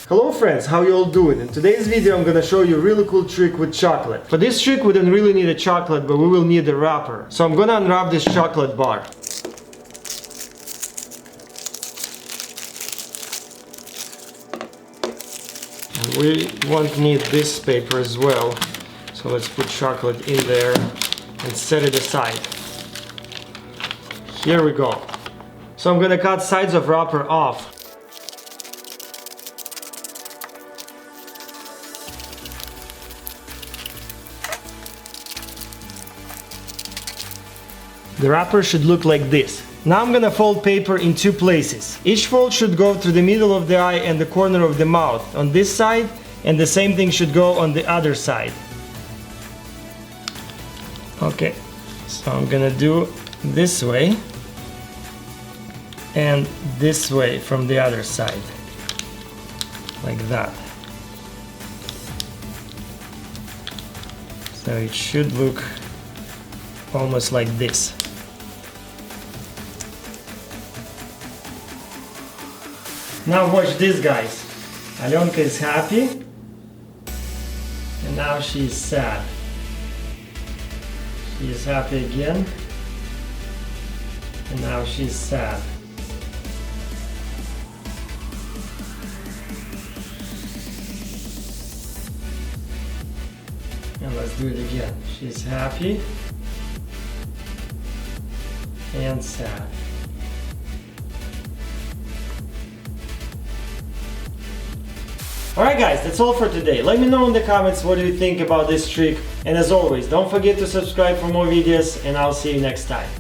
Hello friends, how you all doing? In today's video I'm gonna show you a really cool trick with chocolate. For this trick we don't really need a chocolate, but we will need a wrapper. So I'm gonna unwrap this chocolate bar. And we won't need this paper as well. So let's put chocolate in there and set it aside. Here we go. So I'm gonna cut sides of wrapper off. The wrapper should look like this. Now I'm gonna fold paper in two places. Each fold should go through the middle of the eye and the corner of the mouth on this side, and the same thing should go on the other side. Okay, so I'm gonna do this way and this way from the other side, like that. So it should look almost like this. Now watch this, guys. Alenka is happy and now she's sad. She is happy again and now she's sad. And let's do it again. She's happy and sad. Alright guys, that's all for today. Let me know in the comments what do you think about this trick, and as always, don't forget to subscribe for more videos, and I'll see you next time.